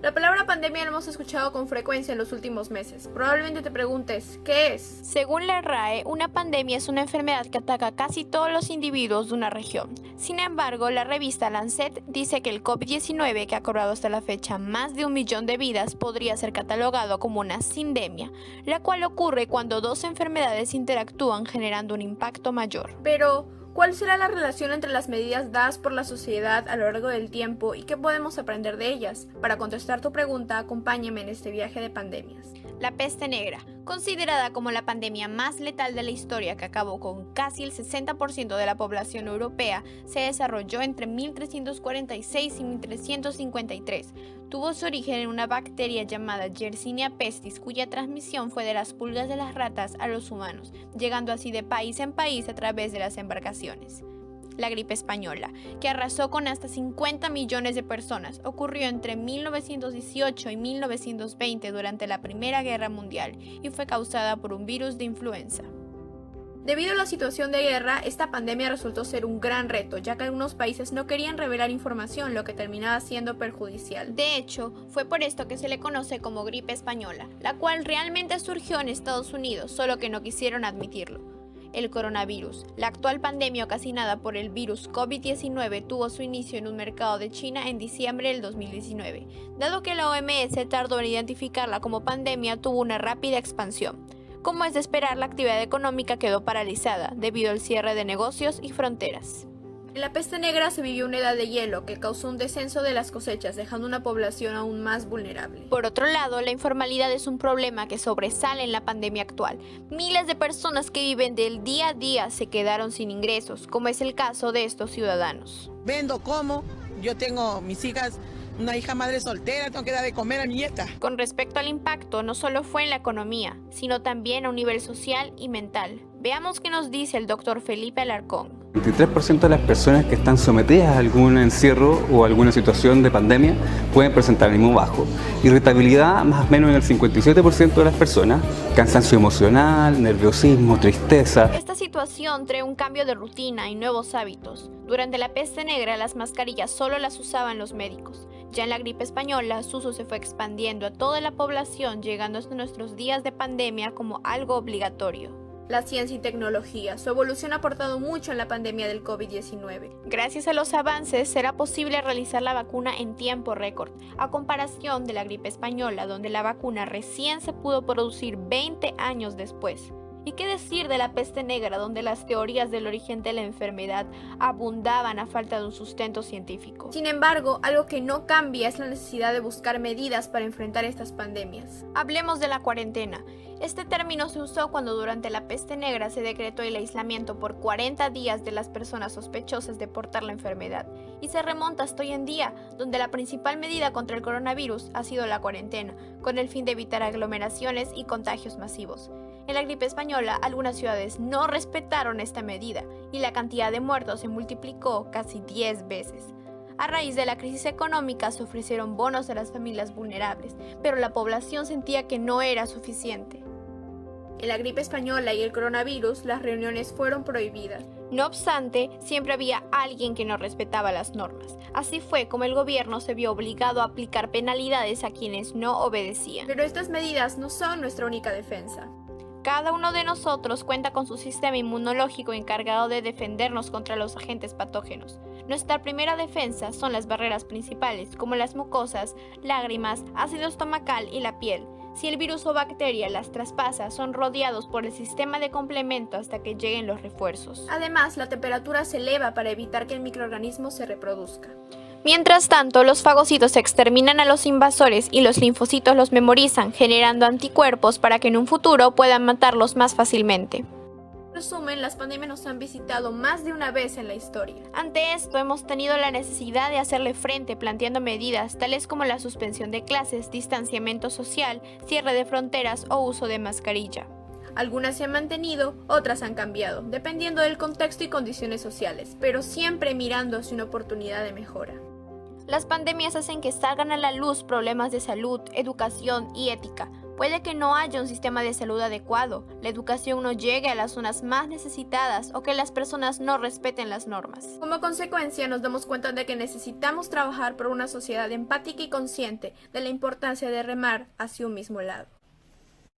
La palabra pandemia la hemos escuchado con frecuencia en los últimos meses. Probablemente te preguntes, ¿qué es? Según la RAE, una pandemia es una enfermedad que ataca a casi todos los individuos de una región. Sin embargo, la revista Lancet dice que el COVID-19, que ha cobrado hasta la fecha más de 1 millón de vidas, podría ser catalogado como una sindemia, la cual ocurre cuando dos enfermedades interactúan generando un impacto mayor. Pero, ¿cuál será la relación entre las medidas dadas por la sociedad a lo largo del tiempo y qué podemos aprender de ellas? Para contestar tu pregunta, acompáñame en este viaje de pandemias. La peste negra, considerada como la pandemia más letal de la historia que acabó con casi el 60% de la población europea, se desarrolló entre 1346 y 1353. Tuvo su origen en una bacteria llamada Yersinia pestis, cuya transmisión fue de las pulgas de las ratas a los humanos, llegando así de país en país a través de las embarcaciones. La gripe española, que arrasó con hasta 50 millones de personas, ocurrió entre 1918 y 1920 durante la Primera Guerra Mundial y fue causada por un virus de influenza. Debido a la situación de guerra, esta pandemia resultó ser un gran reto, ya que algunos países no querían revelar información, lo que terminaba siendo perjudicial. De hecho, fue por esto que se le conoce como gripe española, la cual realmente surgió en Estados Unidos, solo que no quisieron admitirlo. El coronavirus, la actual pandemia ocasionada por el virus COVID-19, tuvo su inicio en un mercado de China en diciembre del 2019. Dado que la OMS tardó en identificarla como pandemia, tuvo una rápida expansión. Como es de esperar, la actividad económica quedó paralizada debido al cierre de negocios y fronteras. En la peste negra se vivió una edad de hielo que causó un descenso de las cosechas, dejando una población aún más vulnerable. Por otro lado, la informalidad es un problema que sobresale en la pandemia actual. Miles de personas que viven del día a día se quedaron sin ingresos, como es el caso de estos ciudadanos. Vendo, como, yo tengo mis hijas, una hija madre soltera, tengo que dar de comer a mi nieta. Con respecto al impacto, no solo fue en la economía, sino también a un nivel social y mental. Veamos qué nos dice el doctor Felipe Alarcón. El 23% de las personas que están sometidas a algún encierro o alguna situación de pandemia pueden presentar ánimo bajo. Irritabilidad más o menos en el 57% de las personas, cansancio emocional, nerviosismo, tristeza. Esta situación trae un cambio de rutina y nuevos hábitos. Durante la peste negra las mascarillas solo las usaban los médicos. Ya en la gripe española su uso se fue expandiendo a toda la población, llegando hasta nuestros días de pandemia como algo obligatorio. La ciencia y tecnología. Su evolución ha aportado mucho en la pandemia del COVID-19. Gracias a los avances, será posible realizar la vacuna en tiempo récord, a comparación de la gripe española, donde la vacuna recién se pudo producir 20 años después. ¿Y qué decir de la peste negra, donde las teorías del origen de la enfermedad abundaban a falta de un sustento científico? Sin embargo, algo que no cambia es la necesidad de buscar medidas para enfrentar estas pandemias. Hablemos de la cuarentena. Este término se usó cuando durante la peste negra se decretó el aislamiento por 40 días de las personas sospechosas de portar la enfermedad, y se remonta hasta hoy en día, donde la principal medida contra el coronavirus ha sido la cuarentena, con el fin de evitar aglomeraciones y contagios masivos. En la gripe española, algunas ciudades no respetaron esta medida y la cantidad de muertos se multiplicó casi 10 veces. A raíz de la crisis económica se ofrecieron bonos a las familias vulnerables, pero la población sentía que no era suficiente. En la gripe española y el coronavirus, las reuniones fueron prohibidas. No obstante, siempre había alguien que no respetaba las normas. Así fue como el gobierno se vio obligado a aplicar penalidades a quienes no obedecían. Pero estas medidas no son nuestra única defensa. Cada uno de nosotros cuenta con su sistema inmunológico encargado de defendernos contra los agentes patógenos. Nuestra primera defensa son las barreras principales, como las mucosas, lágrimas, ácido estomacal y la piel. Si el virus o bacteria las traspasa, son rodeados por el sistema de complemento hasta que lleguen los refuerzos. Además, la temperatura se eleva para evitar que el microorganismo se reproduzca. Mientras tanto, los fagocitos exterminan a los invasores y los linfocitos los memorizan, generando anticuerpos para que en un futuro puedan matarlos más fácilmente. En resumen, las pandemias nos han visitado más de una vez en la historia. Ante esto, hemos tenido la necesidad de hacerle frente planteando medidas tales como la suspensión de clases, distanciamiento social, cierre de fronteras o uso de mascarilla. Algunas se han mantenido, otras han cambiado, dependiendo del contexto y condiciones sociales, pero siempre mirando hacia una oportunidad de mejora. Las pandemias hacen que salgan a la luz problemas de salud, educación y ética. Puede que no haya un sistema de salud adecuado, la educación no llegue a las zonas más necesitadas o que las personas no respeten las normas. Como consecuencia, nos damos cuenta de que necesitamos trabajar por una sociedad empática y consciente de la importancia de remar hacia un mismo lado.